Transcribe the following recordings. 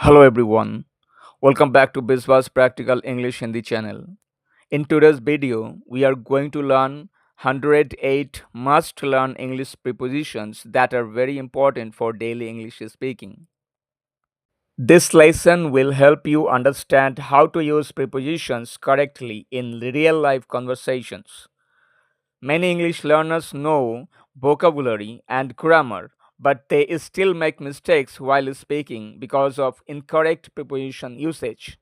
Hello everyone. Welcome back to Biswas Practical English Hindi channel. In today's video, we are going to learn 108 must learn English prepositions that are very important for daily English speaking. This lesson will help you understand how to use prepositions correctly in real life conversations. Many English learners know vocabulary and grammar, but they still make mistakes while speaking because of incorrect preposition usage.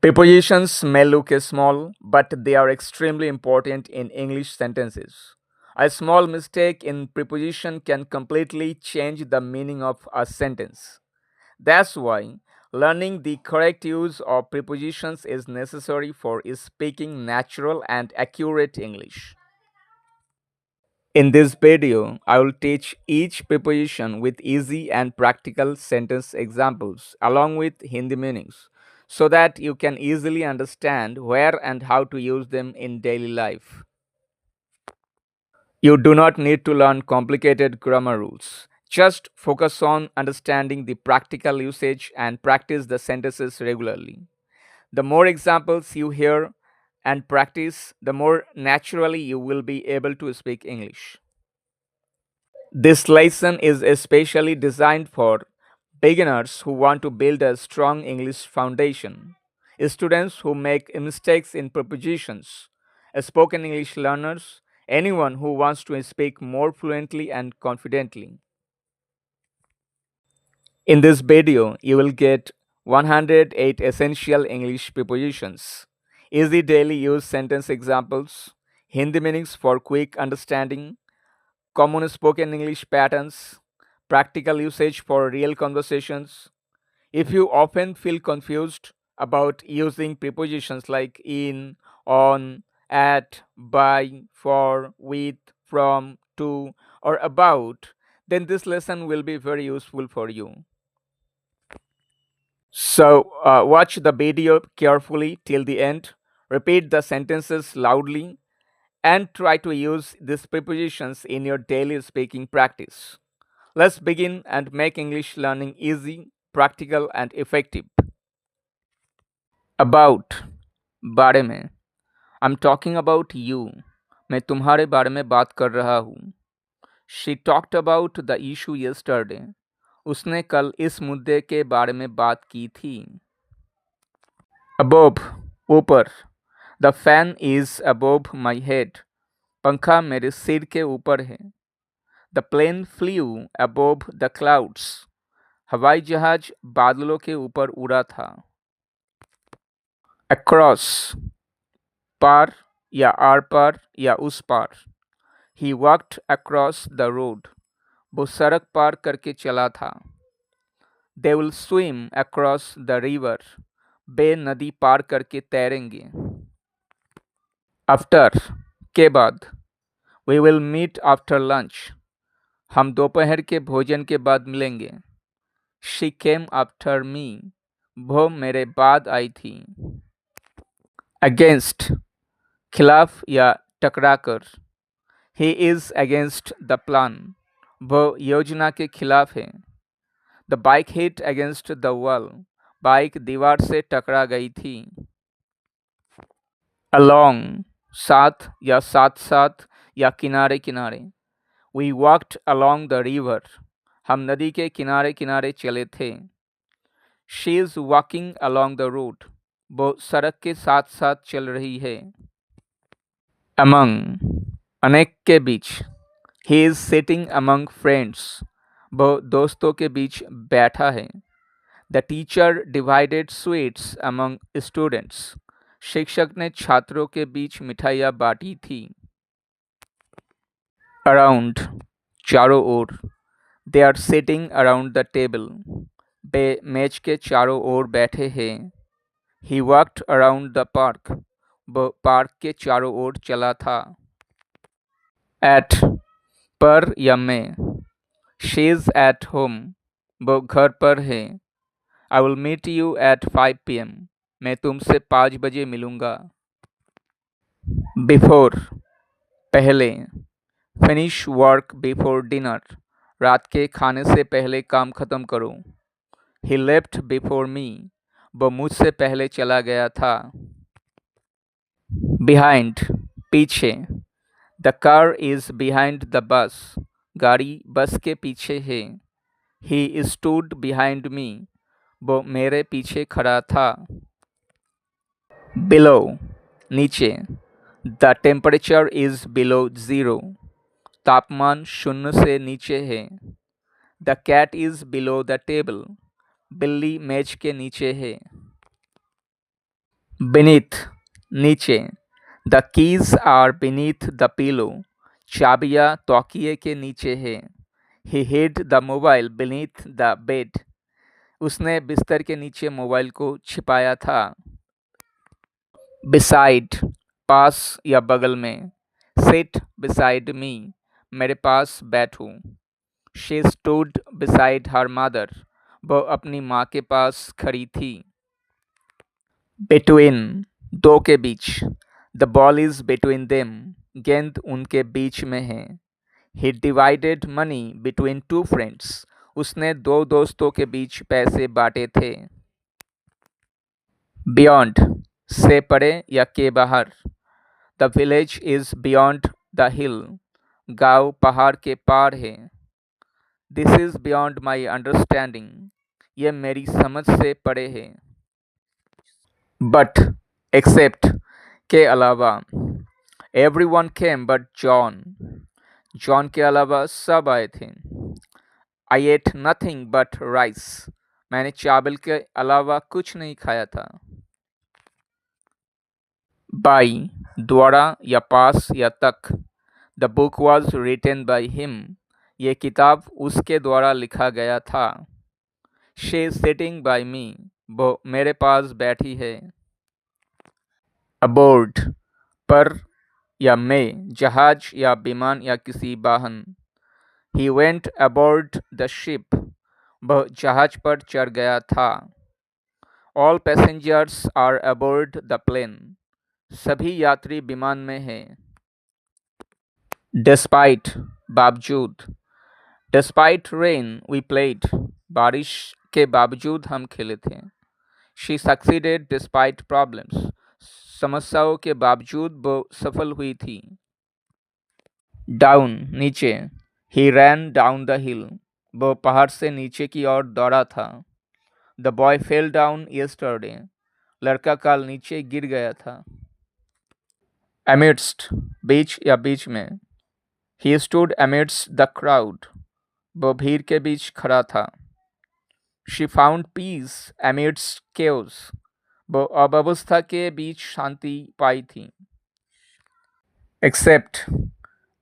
Prepositions may look small, but they are extremely important in English sentences. A small mistake in preposition can completely change the meaning of a sentence. That's why learning the correct use of prepositions is necessary for speaking natural and accurate English. In this video, I will teach each preposition with easy and practical sentence examples along with Hindi meanings so that you can easily understand where and how to use them in daily life. You do not need to learn complicated grammar rules. Just focus on understanding the practical usage and practice the sentences regularly. The more examples you hear and practice, the more naturally you will be able to speak English. This lesson is especially designed for beginners who want to build a strong English foundation, students who make mistakes in prepositions, spoken English learners, anyone who wants to speak more fluently and confidently. In this video, you will get 108 essential English prepositions, easy daily use sentence examples, Hindi meanings for quick understanding, common spoken English patterns, practical usage for real conversations. If you often feel confused about using prepositions like in, on, at, by, for, with, from, to, or about, then this lesson will be very useful for you. So, watch the video carefully till the end, repeat the sentences loudly, and try to use these prepositions in your daily speaking practice. Let's begin and make English learning easy, practical, and effective. About बारे में I'm talking about you. मैं तुम्हारे बारे में बात कर रहा हूँ. She talked about the issue yesterday. उसने कल इस मुद्दे के बारे में बात की थी. Above ऊपर. The fan is above my head. पंखा मेरे सिर के ऊपर है. The plane flew above the clouds. हवाई जहाज बादलों के ऊपर उड़ा था. Across पार या आर पार या उस पार. He walked across the road. वो सड़क पार करके चला था. They will swim across the river. वे नदी पार करके तैरेंगे. After के बाद. We will meet after lunch. हम दोपहर के भोजन के बाद मिलेंगे. She came after me. वो मेरे बाद आई थी. Against खिलाफ या टकराकर. He is against the plan. वो योजना के खिलाफ है. The bike hit against the wall. Bike दीवार से टकरा गई थी. Along साथ या साथ साथ या किनारे किनारे. We walked along the river. हम नदी के किनारे किनारे चले थे. She is walking along the road. वो सड़क के साथ साथ चल रही है. Among अनेक के बीच. He is sitting among friends. वो दोस्तों के बीच बैठा है. The teacher divided sweets among students. शिक्षक ने छात्रों के बीच मिठाइयाँ बांटी थी. Around चारों ओर. They are sitting around the table. वे मेज के चारों ओर बैठे हैं. He walked around the park. वो पार्क के चारों ओर चला था. At पर या में. She is at home. वो घर पर है. I will meet you at 5 p.m. मैं तुमसे 5 बजे मिलूंगा. Before पहले. Finish work before dinner. रात के खाने से पहले काम खत्म करो. He left before me. वो मुझसे पहले चला गया था. Behind, पीछे. The car is behind the bus. गाड़ी बस के पीछे है. He stood behind me. वो मेरे पीछे खड़ा था. Below, नीचे. The temperature is below zero. तापमान शून्य से नीचे है. The cat is below the table. बिल्ली मेज के नीचे है. Beneath, नीचे. The keys are beneath the pillow. चाबियाँ तौकिए के नीचे है. He hid the mobile beneath the bed. उसने बिस्तर के नीचे मोबाइल को छिपाया था. Beside, पास या बगल में. Sit beside me. मेरे पास बैठो. She stood beside her mother. वो अपनी माँ के पास खड़ी थी. Between, दो के बीच. The ball is between them. गेंद उनके बीच में है. He divided money between two friends. उसने दो दोस्तों के बीच पैसे बांटे थे. Beyond, से परे या के बाहर. The village is beyond the hill. गाँव पहाड़ के पार है. This is beyond my understanding. ये मेरी समझ से परे है. But, except, के अलावा. Everyone came but John. John के अलावा सब आए थे. I ate nothing but rice. मैंने चावल के अलावा कुछ नहीं खाया था. By, द्वारा या पास या तक. The book was written by him. ये किताब उसके द्वारा लिखा गया था. She is sitting by me. वो मेरे पास बैठी है. Aboard, पर या में. जहाज या विमान या किसी वाहन. He went aboard the ship. वह जहाज पर चढ़ गया था. All passengers are aboard the plane. सभी यात्री विमान में हैं. Despite, बावजूद. Despite rain, we played. बारिश के बावजूद हम खेले थे. She succeeded despite problems. समस्याओं के बावजूद वो सफल हुई थी. Down, नीचे. He ran down the hill. वो पहाड़ से नीचे की ओर दौड़ा था. The boy fell down yesterday. लड़का कल नीचे गिर गया था. Amidst, बीच या बीच में. He stood amidst the crowd. वो भीड़ के बीच खड़ा था. She found peace amidst chaos. वो अव्यवस्था के बीच शांति पाई थी. Except,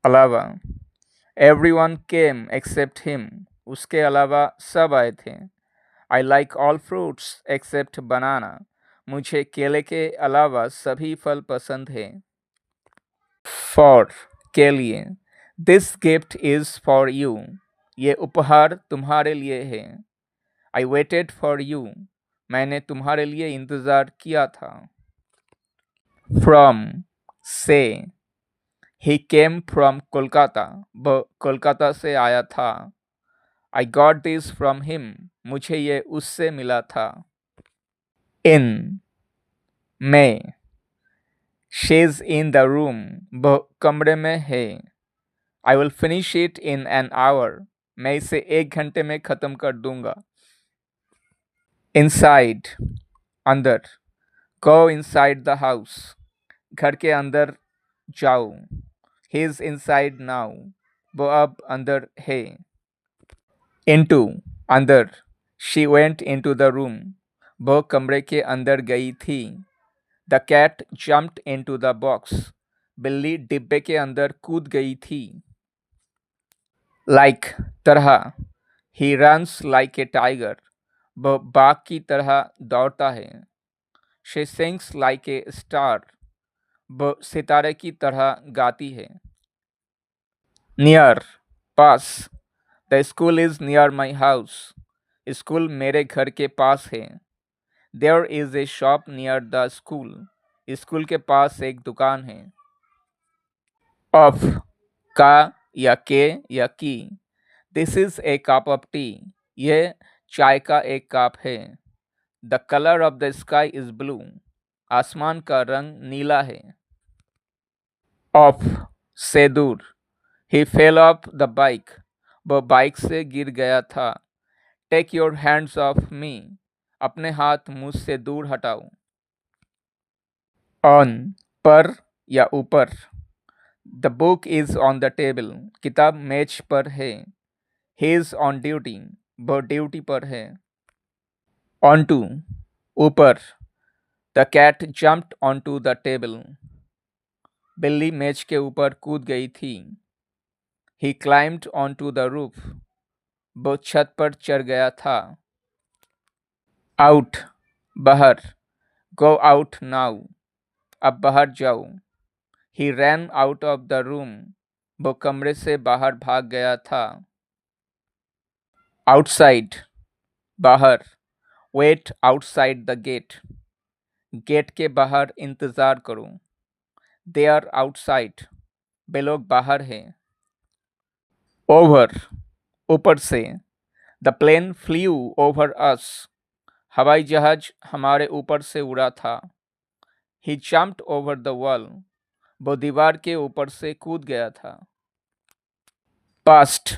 अलावा. Everyone came except him. उसके अलावा सब आए थे. I like all fruits except banana. मुझे केले के अलावा सभी फल पसंद हैं. For, के लिए. This gift is for you. ये उपहार तुम्हारे लिए है. I waited for you. मैंने तुम्हारे लिए इंतज़ार किया था. From, से. He came from Kolkata. वह कोलकाता से आया था. I got this from him. मुझे ये उससे मिला था. In, में. She's in the room. वह कमरे में है. I will finish it in an hour. मैं इसे 1 घंटे में ख़त्म कर दूंगा. Inside, अंदर. Go inside the house. घर के अंदर जाओ. He is inside now. वो अब अंदर है. Into, अंदर. She went into the room. वो कमरे के अंदर गई थी. The cat jumped into the box. बिल्ली डिब्बे के अंदर कूद गई थी. Like, तरह. He runs like a tiger. वह बाघ की तरह दौड़ता है. She sings like a star. वह सितारे की तरह गाती है. Near, pass. The school is near my house. School मेरे घर के पास है. There is a shop near the school. School के पास एक दुकान है. Of, का या के या की. This is a cup of tea. यह चाय का एक कप है। The colour of the sky is blue. आसमान का रंग नीला है। ऑफ, से दूर। He fell off the bike. वह बाइक से गिर गया था। Take your hands off me. अपने हाथ मुझसे दूर हटाओ। ऑन, पर या ऊपर। The book is on the table. किताब मेज पर है। He is on duty. वह ड्यूटी पर है। ऑन टू, ऊपर। The cat jumped on to the table. बिल्ली मेज के ऊपर कूद गई थी। He climbed on to the roof. वो छत पर चढ़ गया था। आउट, बाहर। Go out now. अब बाहर जाओ। He ran out of the room. वो कमरे से बाहर भाग गया था। आउटसाइड, बाहर। Wait outside the gate. Gate के बाहर इंतजार करो। They are outside. वे लोग बाहर हैं। ओवर, ऊपर से। The plane flew over us. हवाई जहाज हमारे ऊपर से उड़ा था। He jumped over the wall. वो दीवार के ऊपर से कूद गया था। पास्ट,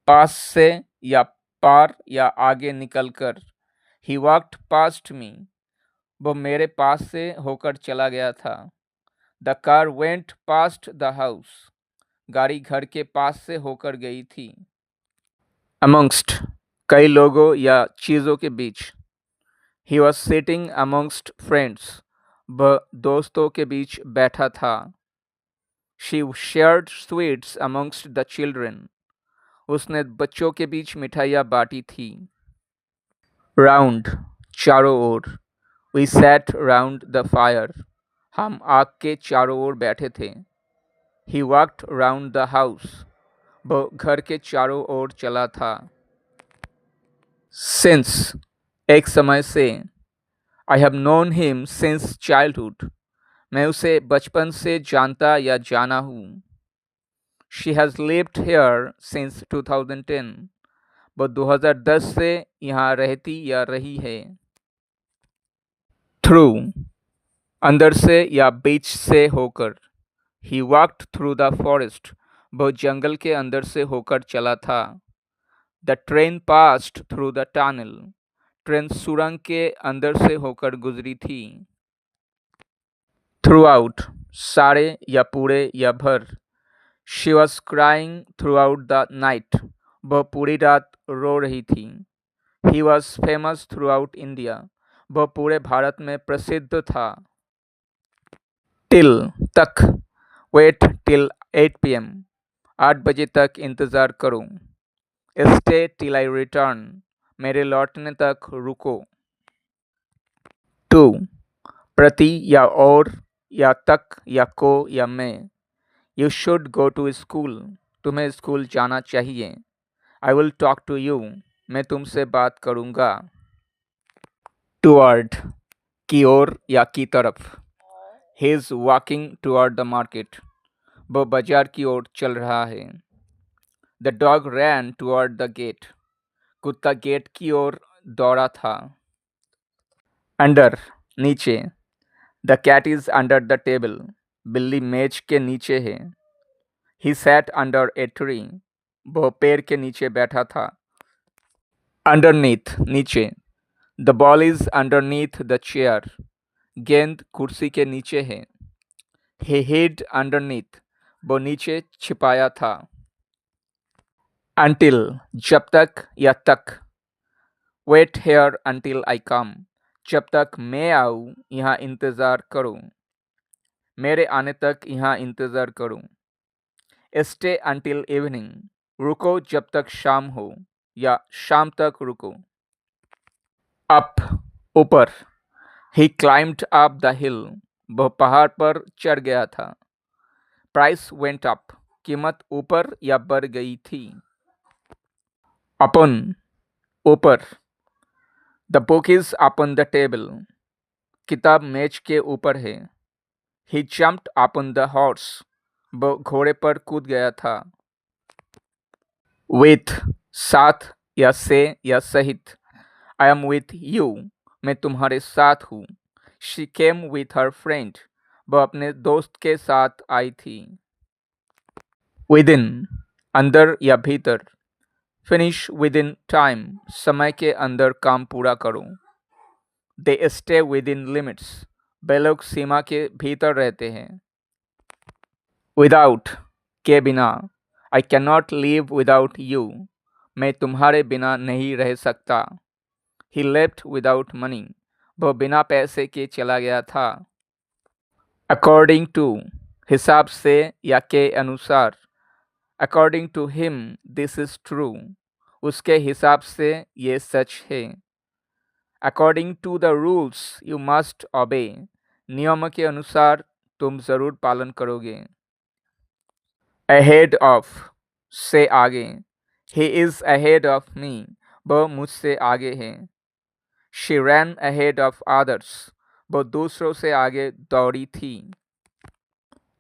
पास से या पार या आगे निकलकर। ही वॉक्ड पास्ट मी। वो मेरे पास से होकर चला गया था। The car went past the house. गाड़ी घर के पास से होकर गई थी। अमंगस्ट, कई लोगों या चीज़ों के बीच। He was sitting amongst friends. वह दोस्तों के बीच बैठा था। She shared sweets amongst the children. उसने बच्चों के बीच मिठाइयाँ बांटी थी। राउंड, चारों ओर। We sat round the fire. हम आग के चारों ओर बैठे थे। He walked round the house. वो घर के चारों ओर चला था। सिंस, एक समय से। I have known him since childhood. मैं उसे बचपन से जानता या जाना हूँ। She has lived here since 2010। वो 2010 से यहाँ रहती या रही है। थ्रू, अंदर से या बीच से होकर। ही वॉक्ड थ्रू द फॉरेस्ट। वो जंगल के अंदर से होकर चला था। The train passed through the tunnel. Train सुरंग के अंदर से होकर गुजरी थी। थ्रू आउट, सारे या पूरे या भर। She was crying through out the night. वह पूरी रात रो रही थी। He was famous through out India. वह पूरे भारत में प्रसिद्ध था। टिल, तक। Wait till 8 PM। 8 बजे तक इंतज़ार करो। Stay till I return. मेरे लौटने तक रुको। टू, प्रति या और या तक या को या मैं। You should go to school. तुम्हें स्कूल जाना चाहिए। I will talk to you. मैं तुमसे बात करूँगा। टुवर्ड, की ओर या की तरफ। He is walking toward the market. वह बाजार की ओर चल रहा है। The dog ran toward the gate. कुत्ता गेट की ओर दौड़ा था। अंडर, नीचे। The cat is under the table. बिल्ली मेज के नीचे है। He sat under a tree. वह पेड़ के नीचे बैठा था। अंडरनीथ, नीचे। The ball is underneath the chair. गेंद कुर्सी के नीचे है। He hid underneath. वो नीचे छिपाया था। अंटिल, जब तक या तक। वेट हेयर अंटिल आई कम। जब तक मैं आऊँ यहाँ इंतज़ार करो। मेरे आने तक यहाँ इंतज़ार करो। Stay until evening. रुको जब तक शाम हो या शाम तक रुको। अप, ऊपर। ही क्लाइम्ड अप द हिल। वह पहाड़ पर चढ़ गया था। Price went up. कीमत ऊपर या बढ़ गई थी। अपन, ऊपर। The book is upon the table. किताब मेज के ऊपर है। ही जम्प्ड अपन द हॉर्स। वो घोड़े पर कूद गया था। विथ, साथ या से या सहित। आई एम विथ यू, मैं तुम्हारे साथ हूँ। She came with her friend, वह अपने दोस्त के साथ आई थी। विद इन, अंदर या भीतर। फिनिश विद इन टाइम, समय के अंदर काम पूरा करो। They stay within limits, वे लोग सीमा के भीतर रहते हैं। विदाउट, के बिना। I can not live without you, मैं तुम्हारे बिना नहीं रह सकता। ही लेफ्ट विदाउट मनी, वह बिना पैसे के चला गया था। अकॉर्डिंग टू, हिसाब से या के अनुसार। According to him this is true, उसके हिसाब से ये सच है। According to the rules you must obey, नियम के अनुसार तुम जरूर पालन करोगे। अहेड ऑफ, से आगे। He is ahead of me, वह मुझसे आगे है। She rain ahead of others, वो दूसरों से आगे दौड़ी थी।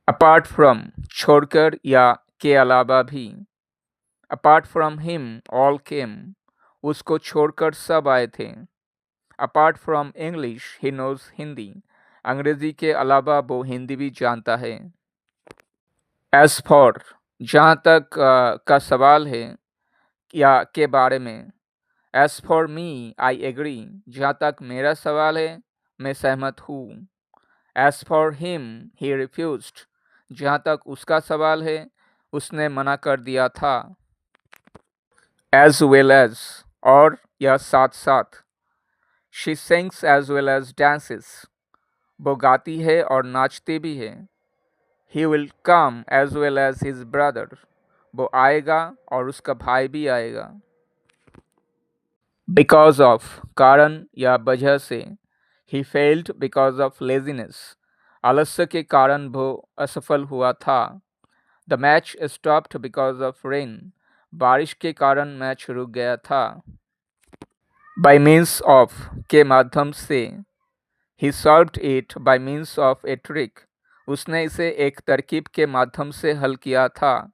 अपार्ट फ्रॉम, छोड़कर या के अलावा भी। Apart from him all came, उसको छोड़कर सब आए थे। Apart from English he knows Hindi, अंग्रेजी के अलावा वो हिंदी भी जानता है। एज फॉर, जहाँ तक का सवाल है या के बारे में। As for me I agree, जहाँ तक मेरा सवाल है मैं सहमत हूँ। As for him he refused, जहाँ तक उसका सवाल है उसने मना कर दिया था। एज वेल एज, और या साथ साथ। She sings as well as dances, वो गाती है और नाचती भी है। He will come as well as his brother, वो आएगा और उसका भाई भी आएगा। बिकॉज ऑफ, कारण या वजह से। He failed because of laziness, आलस्य के कारण वो असफल हुआ था। The match stopped because of rain, बारिश के कारण मैच रुक गया था। बाय मीन्स ऑफ, के माध्यम से। He solved it by means of a trick, उसने इसे एक तरकीब के माध्यम से हल किया था।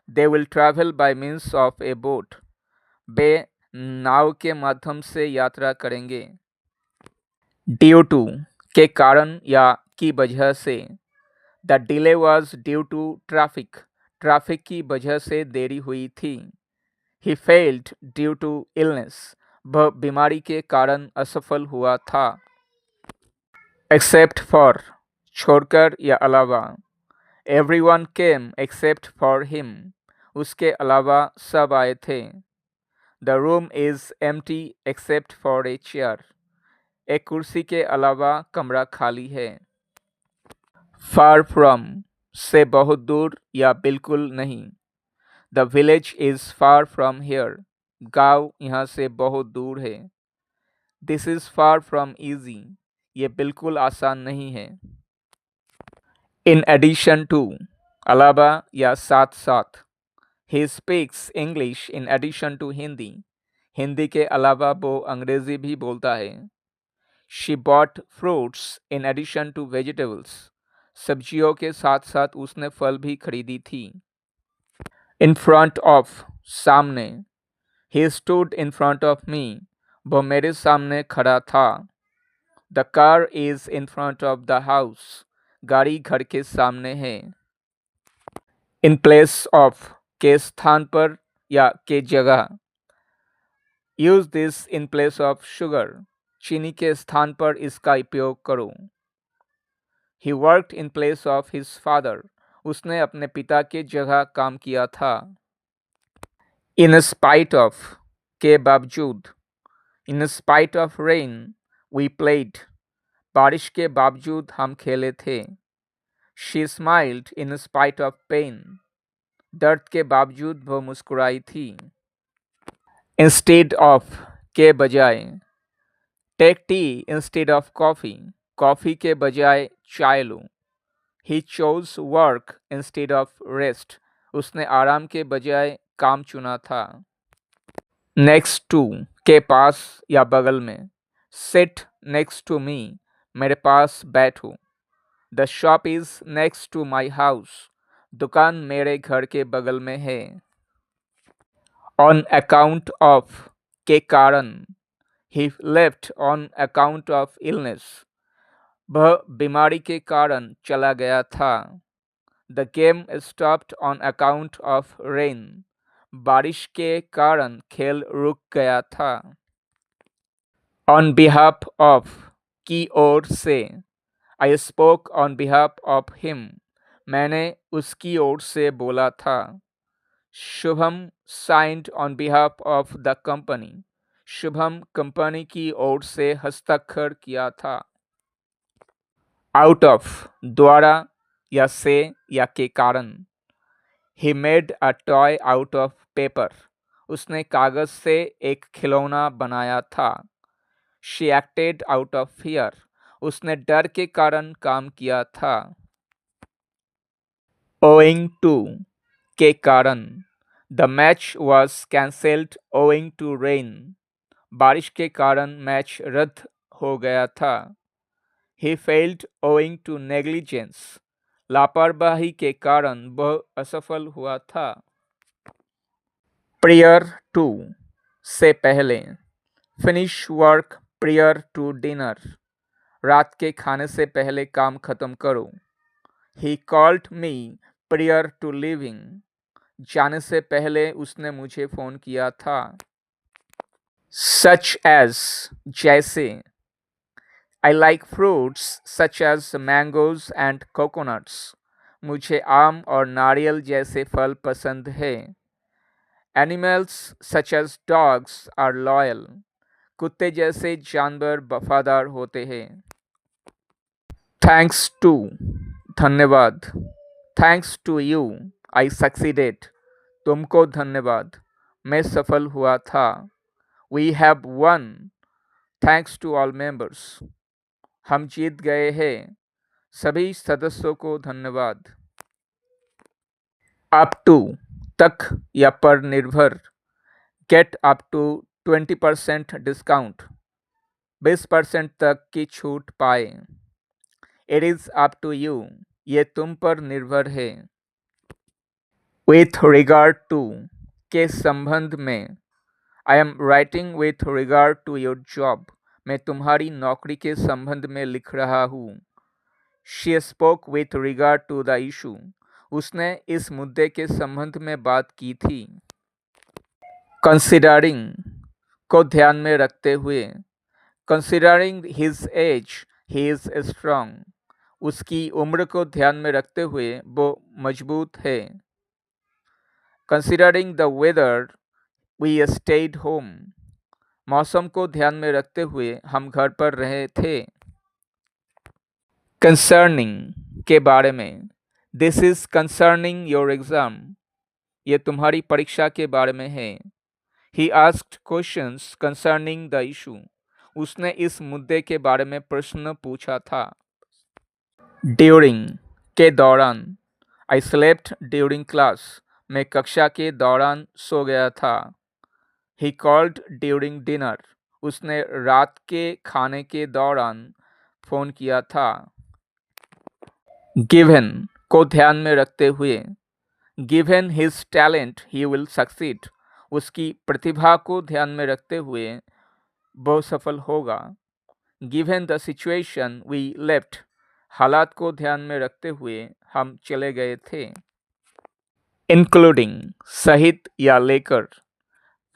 They will travel by means of a boat, वे नाव के माध्यम से यात्रा करेंगे। ड्यू टू, के कारण या की वजह से। The delay was due to traffic, traffic की वजह से देरी हुई थी। He failed due to illness, वह बीमारी के कारण असफल हुआ था। एक्सेप्ट फॉर, छोड़कर या अलावा। Everyone came except for him, उसके अलावा सब आए थे। The room is empty except for a chair, एक कुर्सी के अलावा कमरा खाली है। फार फ्रॉम, से बहुत दूर या बिल्कुल नहीं। The village is far from here, गांव यहाँ से बहुत दूर है। This is far from easy, ये बिल्कुल आसान नहीं है। इन एडिशन टू, अलावा या साथ साथ। He speaks English in addition to Hindi, Hindi के अलावा वो अंग्रेजी भी बोलता है। She bought fruits in addition to vegetables, सब्जियों के साथ साथ उसने फल भी खरीदी थी। इन फ्रंट ऑफ, सामने। He stood in front of me, वह मेरे सामने खड़ा था। The car is in front of the house, गाड़ी घर के सामने है। इन प्लेस ऑफ, के स्थान पर या के जगह। Use this in place of sugar, चीनी के स्थान पर इसका उपयोग करो। He worked in place of his father, उसने अपने पिता के जगह काम किया था। इन स्पाइट ऑफ, के बावजूद। In spite of rain we played, बारिश के बावजूद हम खेले थे। She smiled in spite of pain, दर्द के बावजूद वो मुस्कुराई थी। इंस्टेड ऑफ, के बजाय। Take tea instead of coffee, coffee के बजाय चाय लो। He chose work instead of rest, उसने आराम के बजाय काम चुना था। नेक्स्ट टू, के पास या बगल में। सिट नेक्स्ट टू मी, मेरे पास बैठो। The shop is next to my house, दुकान मेरे घर के बगल में है। ऑन अकाउंट ऑफ, के कारण। He left on account of illness. वह बीमारी के कारण चला गया था. The game stopped on account of rain. बारिश के कारण खेल रुक गया था. On behalf of की ओर से. I spoke on behalf of him. मैंने उसकी ओर से बोला था. Shubham signed on behalf of the company. Shubham company की ओर से हस्ताक्षर किया था. Out of द्वारा या से या के कारण. He made a toy out of paper. उसने कागज से एक खिलौना बनाया था. She acted out of fear. उसने डर के कारण काम किया था. Owing to के कारण. The match was cancelled owing to rain. बारिश के कारण मैच रद्द हो गया था. He failed owing to negligence. लापरवाही के कारण वह असफल हुआ था. Prior to से पहले. Finish work prior to dinner. रात के खाने से पहले काम खत्म करो. He called me prior to leaving. जाने से पहले उसने मुझे फोन किया था. Such as जैसे. I like fruits such as mangoes and coconuts. मुझे आम और नारियल जैसे फल पसंद है. Animals such as dogs are loyal. कुत्ते जैसे जानवर वफादार होते हैं. Thanks to धन्यवाद. Thanks to you, I succeeded. तुमको धन्यवाद. मैं सफल हुआ था. We have won. Thanks to all members. हम जीत गए हैं. सभी सदस्यों को धन्यवाद. Up to तक या पर निर्भर. Get up to 20% discount. 20% तक की छूट पाए. It is up to you. ये तुम पर निर्भर है. With regard to के संबंध में. I am writing with regard to your job. मैं तुम्हारी नौकरी के संबंध में लिख रहा हूँ. She spoke with regard to the issue. उसने इस मुद्दे के संबंध में बात की थी. Considering को ध्यान में रखते हुए. Considering his age, he is strong. उसकी उम्र को ध्यान में रखते हुए वो मजबूत है. Considering the weather, we stayed home. मौसम को ध्यान में रखते हुए हम घर पर रहे थे. Concerning के बारे में. This is concerning your exam. ये तुम्हारी परीक्षा के बारे में है. He asked questions concerning the issue. उसने इस मुद्दे के बारे में प्रश्न पूछा था. During के दौरान. I slept during class. मैं कक्षा के दौरान सो गया था. He called during dinner. उसने रात के खाने के दौरान फोन किया था. Given को ध्यान में रखते हुए. Given his talent, he will succeed. उसकी प्रतिभा को ध्यान में रखते हुए वो सफल होगा. Given the situation, we left. हालात को ध्यान में रखते हुए हम चले गए थे. Including सहित या लेकर.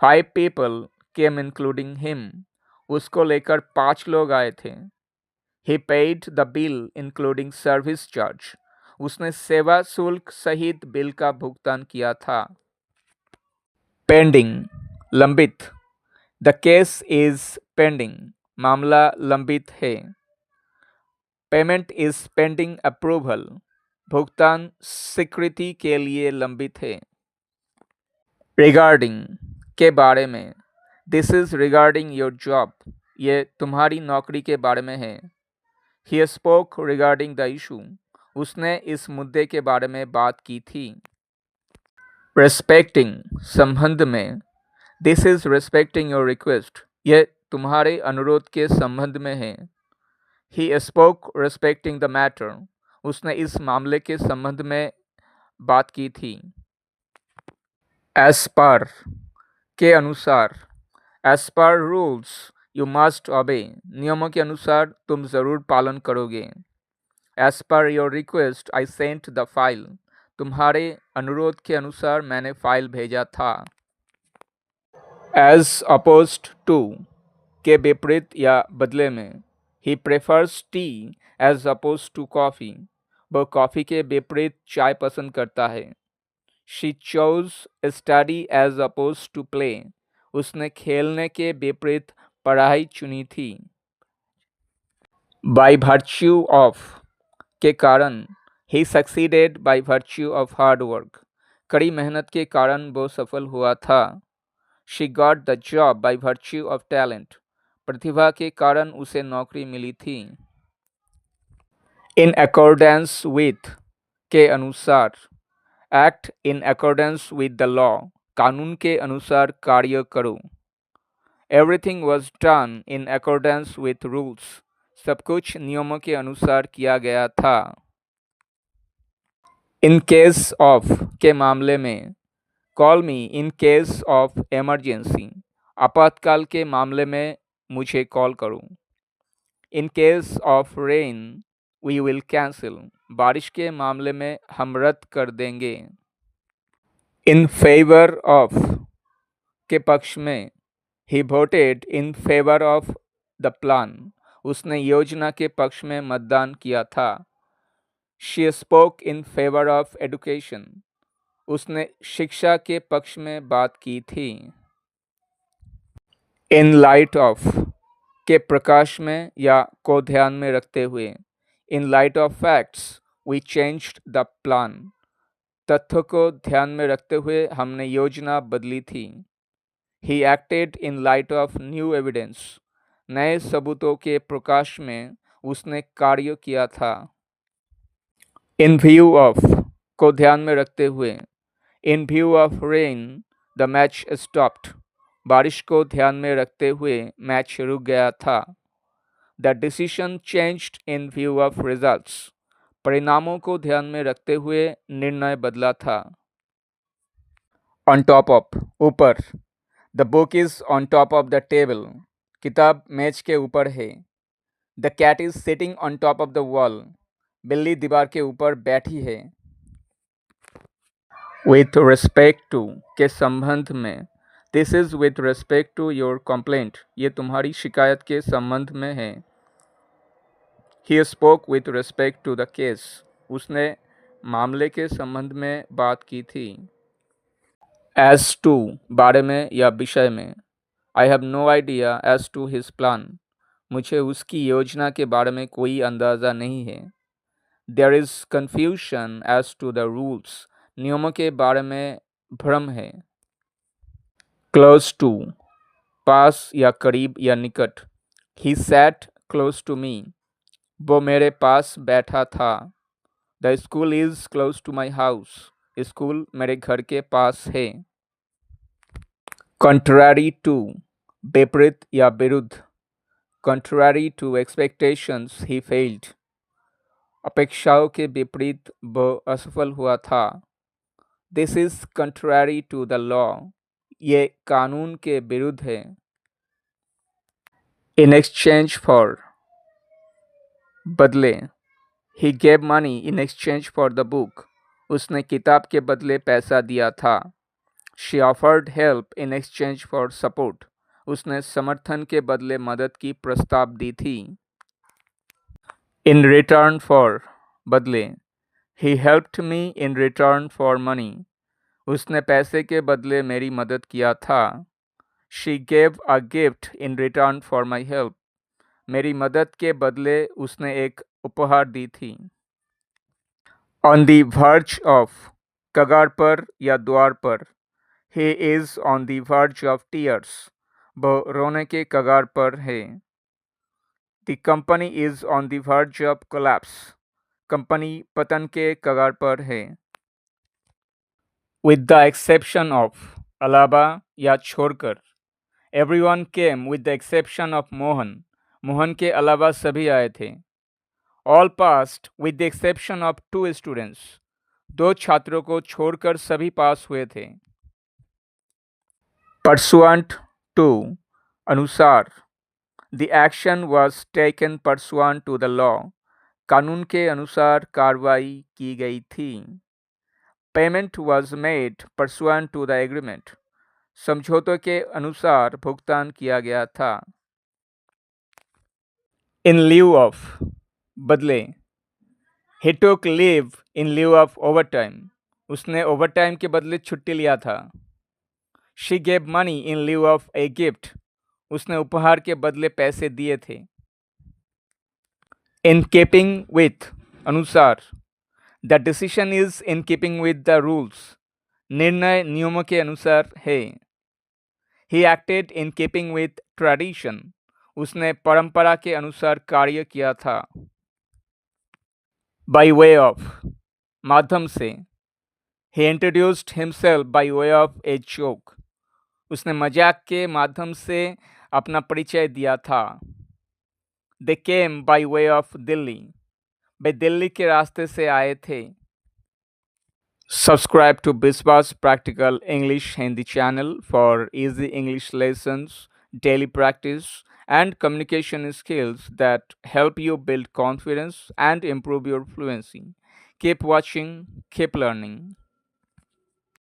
5 people came including him. उसको लेकर 5 लोग आए थे. He paid the bill including service charge. उसने सेवा शुल्क सहित बिल का भुगतान किया था. Pending लंबित. The case is pending. मामला लंबित है. Payment is pending approval. भुगतान स्वीकृति के लिए लंबित है. Regarding के बारे में. This is regarding your job. ये तुम्हारी नौकरी के बारे में है. He spoke regarding the issue. उसने इस मुद्दे के बारे में बात की थी. Respecting संबंध में. This is respecting your request. ये तुम्हारे अनुरोध के संबंध में है. He spoke respecting the matter. उसने इस मामले के संबंध में बात की थी. As per के अनुसार. As per rules, you must ओबे, नियमों के अनुसार तुम ज़रूर पालन करोगे। As per your request I sent the file, तुम्हारे अनुरोध के अनुसार मैंने फाइल भेजा था। एज अपोज्ड टू के विपरीत या बदले में, he prefers tea as oppose to coffee, वह कॉफ़ी के विपरीत चाय पसंद करता है। She chose study as oppose to play, उसने खेलने के विपरीत पढ़ाई चुनी थी। बाय वर्च्यू ऑफ के कारण, he succeeded by virtue of hard work, कड़ी मेहनत के कारण वो सफल हुआ था। She got the job by virtue of talent, प्रतिभा के कारण उसे नौकरी मिली थी। इन अकॉर्डेंस विथ के अनुसार, act in accordance with the law, कानून के अनुसार कार्य करो। Everything was done in accordance with rules, सब कुछ नियमों के अनुसार किया गया था। इन केस ऑफ के मामले में, call me in case of emergency, आपातकाल के मामले में मुझे कॉल करो। In case of rain we will cancel, बारिश के मामले में हम रद्द कर देंगे। इन फेवर ऑफ के पक्ष में, he voted in favour of the plan, उसने योजना के पक्ष में मतदान किया था। She spoke in favour of education, उसने शिक्षा के पक्ष में बात की थी। इन लाइट ऑफ के प्रकाश में या को ध्यान में रखते हुए, in light of facts we changed the plan, तथ्यों को ध्यान में रखते हुए हमने योजना बदली थी। He acted in light of new evidence, नए सबूतों के प्रकाश में उसने कार्य किया था। इन व्यू ऑफ को ध्यान में रखते हुए, इन view of rain the match stopped, बारिश को ध्यान में रखते हुए मैच रुक गया था। The decision changed in view of results, परिणामों को ध्यान में रखते हुए निर्णय बदला था। ऑन टॉप ऑफ ऊपर, the book is on top of the table, किताब मेज के ऊपर है। The cat is sitting on top of the wall, बिल्ली दीवार के ऊपर बैठी है। विथ रिस्पेक्ट टू के संबंध में, this is with respect to your complaint, ये तुम्हारी शिकायत के संबंध में है। He spoke with respect to the case, उसने मामले के संबंध में बात की थी। एज टू बारे में या विषय में, I have no idea as to his plan, मुझे उसकी योजना के बारे में कोई अंदाज़ा नहीं है। There is confusion as to the rules, नियमों के बारे में भ्रम है। क्लोज टू पास या करीब या निकट, he sat close to me, वो मेरे पास बैठा था। The school is close to my house, school मेरे घर के पास है। कंट्रारी टू विपरीत या विरुद्ध, contrary to expectations he failed, अपेक्षाओं के विपरीत वो असफल हुआ था। This is contrary to the law, ये कानून के विरुद्ध है। इन एक्सचेंज फॉर बदले, he gave money in exchange for the book, उसने किताब के बदले पैसा दिया था। She offered help in exchange for support, उसने समर्थन के बदले मदद की प्रस्ताव दी थी। इन रिटर्न फॉर बदले, he helped me in return for money, उसने पैसे के बदले मेरी मदद किया था। She gave a gift in return for my help, मेरी मदद के बदले उसने एक उपहार दी थी। ऑन दी वर्ज ऑफ कगार पर या द्वार पर, he is on the verge of tears, वो रोने के कगार पर है। The company is on the verge of collapse, company पतन के कगार पर है। विद द एक्सेप्शन ऑफ अलावा या छोड़कर, everyone came with the exception of Mohan, Mohan के अलावा सभी आए थे। All passed with the exception of two students, दो छात्रों को छोड़कर सभी पास हुए थे। परसुएंट टू अनुसार, The action was taken pursuant to the law. कानून के अनुसार कार्रवाई की गई थी. Payment was made pursuant to the agreement. समझौते के अनुसार भुगतान किया गया था. In lieu of, बदले. He took leave in lieu of overtime. उसने ओवरटाइम के बदले छुट्टी लिया था. She gave money in lieu of a gift. उसने उपहार के बदले पैसे दिए थे. In keeping with, अनुसार. The decision is in keeping with the rules. निर्णय नियमों के अनुसार है. He acted in keeping with tradition. उसने परंपरा के अनुसार कार्य किया था. By way of, माध्यम से. He introduced himself by way of a joke. उसने मजाक के माध्यम से अपना परिचय दिया था. They came by way of Delhi. वे दिल्ली के रास्ते से आए थे. Subscribe to Biswas Practical English Hindi channel for easy English lessons, daily practice, and communication skills that help you build confidence and improve your fluency. Keep watching, keep learning.